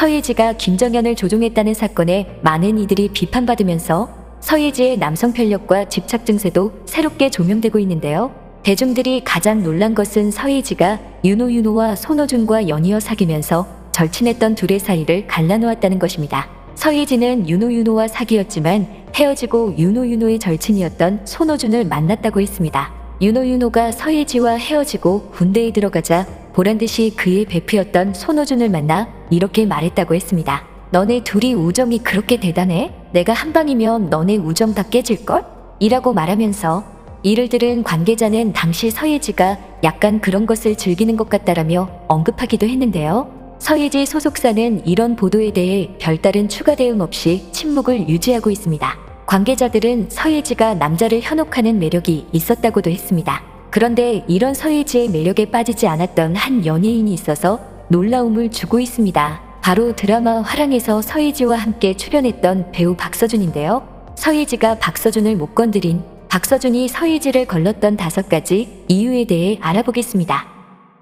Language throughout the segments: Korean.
서예지가 김정연을 조종했다는 사건에 많은 이들이 비판받으면서 서예지의 남성 편력과 집착 증세도 새롭게 조명되고 있는데요. 대중들이 가장 놀란 것은 서예지가 윤호와 손호준과 연이어 사귀면서 절친했던 둘의 사이를 갈라놓았다는 것입니다. 서예지는 윤호와 사귀었지만 헤어지고 윤호의 절친이었던 손호준을 만났다고 했습니다. 윤호가 서예지와 헤어지고 군대에 들어가자 보란듯이 그의 베프였던 손호준을 만나 이렇게 말했다고 했습니다. 너네 둘이 우정이 그렇게 대단해? 내가 한 방이면 너네 우정 다 깨질걸? 이라고 말하면서 이를 들은 관계자는 당시 서예지가 약간 그런 것을 즐기는 것 같다라며 언급하기도 했는데요. 서예지 소속사는 이런 보도에 대해 별다른 추가 대응 없이 침묵을 유지하고 있습니다. 관계자들은 서예지가 남자를 현혹하는 매력이 있었다고도 했습니다. 그런데 이런 서예지의 매력에 빠지지 않았던 한 연예인이 있어서 놀라움을 주고 있습니다. 바로 드라마 화랑에서 서예지와 함께 출연했던 배우 박서준인데요. 서예지가 박서준을 못 건드린, 박서준이 서예지를 걸렀던 5가지 이유에 대해 알아보겠습니다.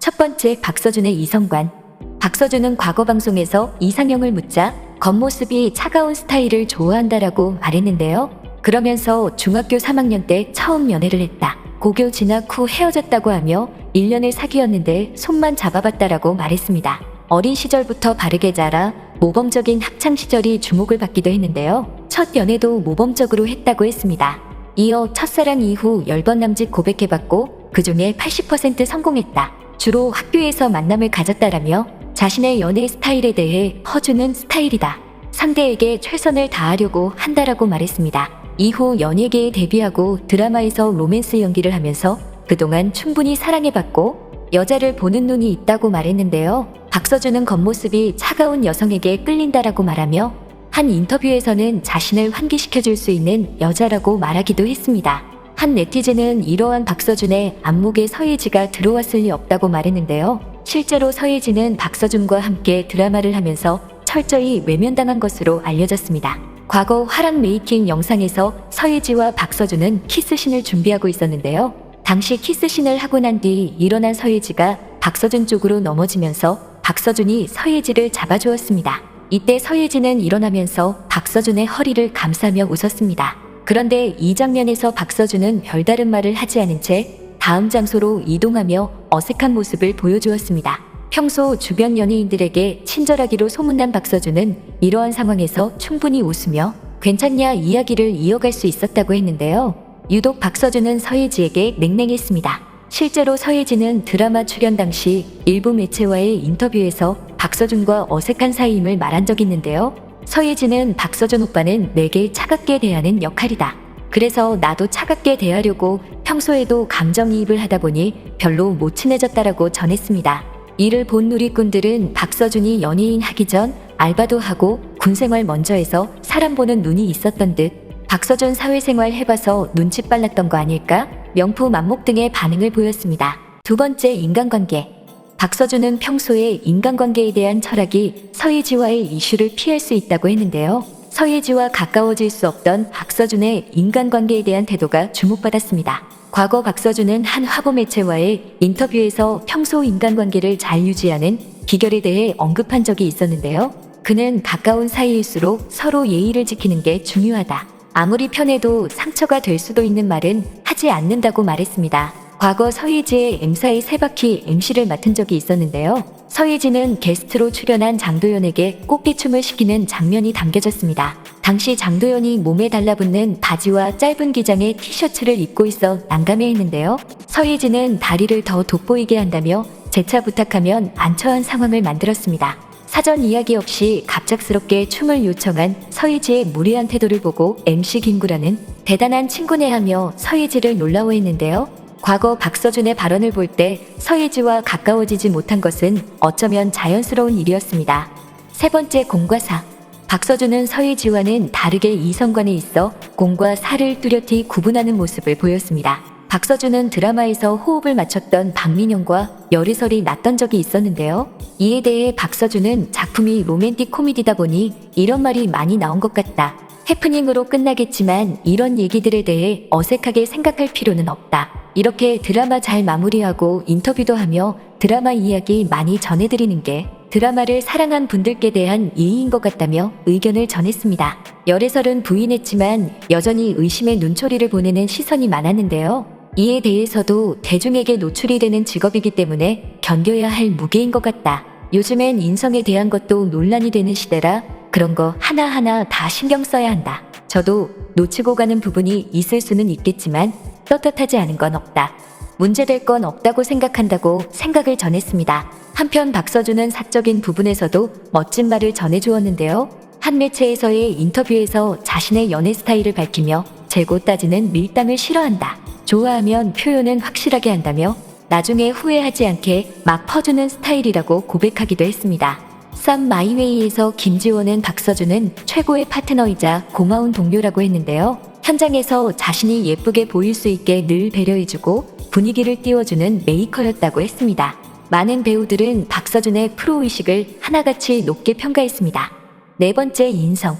첫 번째, 박서준의 이성관. 박서준은 과거 방송에서 이상형을 묻자 겉모습이 차가운 스타일을 좋아한다라고 말했는데요. 그러면서 중학교 3학년 때 처음 연애를 했다. 고교 진학 후 헤어졌다고 하며 1년을 사귀었는데 손만 잡아봤다라고 말했습니다. 어린 시절부터 바르게 자라 모범적인 학창 시절이 주목을 받기도 했는데요. 첫 연애도 모범적으로 했다고 했습니다. 이어 첫사랑 이후 10번 남짓 고백해봤고 그중에 80% 성공했다. 주로 학교에서 만남을 가졌다라며 자신의 연애 스타일에 대해 퍼주는 스타일이다. 상대에게 최선을 다하려고 한다라고 말했습니다. 이후 연예계에 데뷔하고 드라마에서 로맨스 연기를 하면서 그동안 충분히 사랑해봤고 여자를 보는 눈이 있다고 말했는데요. 박서준은 겉모습이 차가운 여성에게 끌린다라고 말하며 한 인터뷰에서는 자신을 환기시켜줄 수 있는 여자라고 말하기도 했습니다. 한 네티즌은 이러한 박서준의 안목에 서예지가 들어왔을 리 없다고 말했는데요. 실제로 서예지는 박서준과 함께 드라마를 하면서 철저히 외면당한 것으로 알려졌습니다. 과거 화랑 메이킹 영상에서 서예지와 박서준은 키스신을 준비하고 있었는데요. 당시 키스신을 하고 난 뒤 일어난 서예지가 박서준 쪽으로 넘어지면서 박서준이 서예지를 잡아주었습니다. 이때 서예지는 일어나면서 박서준의 허리를 감싸며 웃었습니다. 그런데 이 장면에서 박서준은 별다른 말을 하지 않은 채 다음 장소로 이동하며 어색한 모습을 보여주었습니다. 평소 주변 연예인들에게 친절하기로 소문난 박서준은 이러한 상황에서 충분히 웃으며 괜찮냐 이야기를 이어갈 수 있었다고 했는데요. 유독 박서준은 서예지에게 냉랭했습니다. 실제로 서예지는 드라마 출연 당시 일부 매체와의 인터뷰에서 박서준과 어색한 사이임을 말한 적이 있는데요. 서예지는 박서준 오빠는 내게 차갑게 대하는 역할이다. 그래서 나도 차갑게 대하려고 평소에도 감정이입을 하다 보니 별로 못 친해졌다라고 전했습니다. 이를 본 누리꾼들은 박서준이 연예인 하기 전 알바도 하고 군생활 먼저 해서 사람 보는 눈이 있었던 듯 박서준 사회생활 해봐서 눈치 빨랐던 거 아닐까? 명품 안목 등의 반응을 보였습니다. 두 번째, 인간관계. 박서준은 평소에 인간관계에 대한 철학이 서예지와의 이슈를 피할 수 있다고 했는데요. 서예지와 가까워질 수 없던 박서준의 인간관계에 대한 태도가 주목받았습니다. 과거 박서준은 한 화보 매체와의 인터뷰에서 평소 인간관계를 잘 유지하는 비결에 대해 언급한 적이 있었는데요. 그는 가까운 사이일수록 서로 예의를 지키는 게 중요하다. 아무리 편해도 상처가 될 수도 있는 말은 하지 않는다고 말했습니다. 과거 서예지의 M사의 세바퀴 MC를 맡은 적이 있었는데요. 서예지는 게스트로 출연한 장도연에게 꽃게춤을 시키는 장면이 담겨졌습니다. 당시 장도연이 몸에 달라붙는 바지와 짧은 기장의 티셔츠를 입고 있어 난감해했는데요. 서예지는 다리를 더 돋보이게 한다며 재차 부탁하면 안처한 상황을 만들었습니다. 사전 이야기 없이 갑작스럽게 춤을 요청한 서예지의 무례한 태도를 보고 MC 김구라는 대단한 친구네 하며 서예지를 놀라워했는데요. 과거 박서준의 발언을 볼 때 서예지와 가까워지지 못한 것은 어쩌면 자연스러운 일이었습니다. 세 번째, 공과 사. 박서준은 서예지와는 다르게 이성관에 있어 공과 사를 뚜렷이 구분하는 모습을 보였습니다. 박서준은 드라마에서 호흡을 맞췄던 박민영과 열애설이 났던 적이 있었는데요. 이에 대해 박서준은 작품이 로맨틱 코미디다 보니 이런 말이 많이 나온 것 같다. 해프닝으로 끝나겠지만 이런 얘기들에 대해 어색하게 생각할 필요는 없다. 이렇게 드라마 잘 마무리하고 인터뷰도 하며 드라마 이야기 많이 전해드리는 게 드라마를 사랑한 분들께 대한 예의인 것 같다며 의견을 전했습니다. 열애설은 부인했지만 여전히 의심의 눈초리를 보내는 시선이 많았는데요. 이에 대해서도 대중에게 노출이 되는 직업이기 때문에 견뎌야 할 무게인 것 같다. 요즘엔 인성에 대한 것도 논란이 되는 시대라 그런 거 하나하나 다 신경 써야 한다. 저도 놓치고 가는 부분이 있을 수는 있겠지만 떳떳하지 않은 건 없다. 문제될 건 없다고 생각한다고 생각을 전했습니다. 한편 박서준은 사적인 부분에서도 멋진 말을 전해주었는데요. 한 매체에서의 인터뷰에서 자신의 연애 스타일을 밝히며 재고 따지는 밀당을 싫어한다. 좋아하면 표현은 확실하게 한다며 나중에 후회하지 않게 막 퍼주는 스타일이라고 고백하기도 했습니다. 썸 마이웨이에서 김지원은 박서준은 최고의 파트너이자 고마운 동료라고 했는데요. 현장에서 자신이 예쁘게 보일 수 있게 늘 배려해주고 분위기를 띄워주는 메이커였다고 했습니다. 많은 배우들은 박서준의 프로의식을 하나같이 높게 평가했습니다. 네 번째, 인성.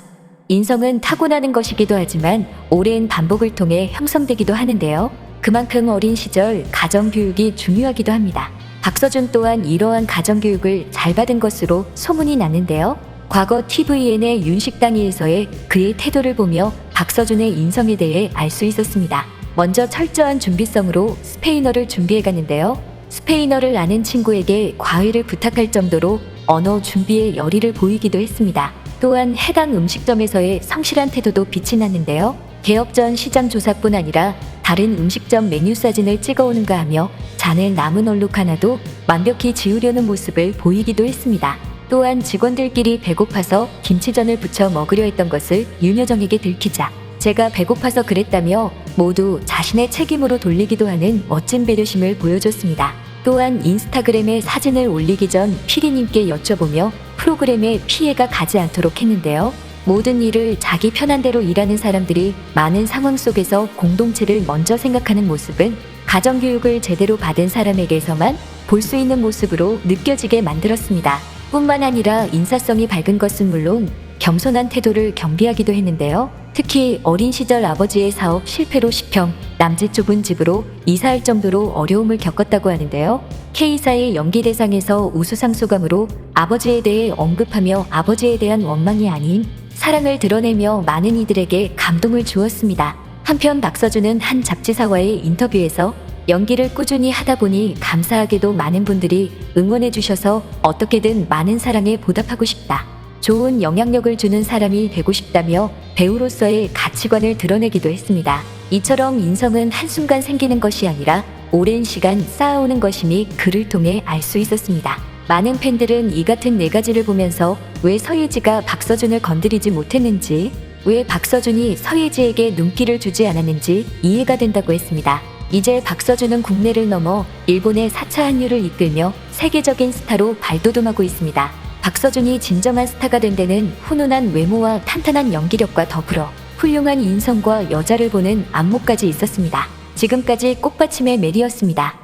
인성은 타고나는 것이기도 하지만 오랜 반복을 통해 형성되기도 하는데요. 그만큼 어린 시절 가정교육이 중요하기도 합니다. 박서준 또한 이러한 가정교육을 잘 받은 것으로 소문이 났는데요. 과거 TVN의 윤식당이에서의 그의 태도를 보며 박서준의 인성에 대해 알 수 있었습니다. 먼저 철저한 준비성으로 스페인어를 준비해 갔는데요. 스페인어를 아는 친구에게 과외를 부탁할 정도로 언어 준비에 열의를 보이기도 했습니다. 또한 해당 음식점에서의 성실한 태도도 빛이 났는데요. 개업 전 시장 조사뿐 아니라 다른 음식점 메뉴 사진을 찍어오는가 하며 잔을 남은 얼룩 하나도 완벽히 지우려는 모습을 보이기도 했습니다. 또한 직원들끼리 배고파서 김치전을 부쳐 먹으려 했던 것을 윤여정에게 들키자 제가 배고파서 그랬다며 모두 자신의 책임으로 돌리기도 하는 멋진 배려심을 보여줬습니다. 또한 인스타그램에 사진을 올리기 전 피디님께 여쭤보며 프로그램에 피해가 가지 않도록 했는데요. 모든 일을 자기 편한 대로 일하는 사람들이 많은 상황 속에서 공동체를 먼저 생각하는 모습은 가정교육을 제대로 받은 사람에게서만 볼 수 있는 모습으로 느껴지게 만들었습니다. 뿐만 아니라 인사성이 밝은 것은 물론 겸손한 태도를 경비하기도 했는데요. 특히 어린 시절 아버지의 사업 실패로 10평, 남짓 좁은 집으로 이사할 정도로 어려움을 겪었다고 하는데요. K사의 연기대상에서 우수상 소감으로 아버지에 대해 언급하며 아버지에 대한 원망이 아닌 사랑을 드러내며 많은 이들에게 감동을 주었습니다. 한편 박서준은 한 잡지사와의 인터뷰에서 연기를 꾸준히 하다 보니 감사하게도 많은 분들이 응원해 주셔서 어떻게든 많은 사랑에 보답하고 싶다. 좋은 영향력을 주는 사람이 되고 싶다며 배우로서의 가치관을 드러내기도 했습니다. 이처럼 인성은 한순간 생기는 것이 아니라 오랜 시간 쌓아오는 것임이 그를 통해 알 수 있었습니다. 많은 팬들은 이 같은 네 가지를 보면서 왜 서예지가 박서준을 건드리지 못했는지, 왜 박서준이 서예지에게 눈길을 주지 않았는지 이해가 된다고 했습니다. 이제 박서준은 국내를 넘어 일본의 4차 한류를 이끌며 세계적인 스타로 발돋움하고 있습니다. 박서준이 진정한 스타가 된 데는 훈훈한 외모와 탄탄한 연기력과 더불어 훌륭한 인성과 여자를 보는 안목까지 있었습니다. 지금까지 꽃받침의 메리였습니다.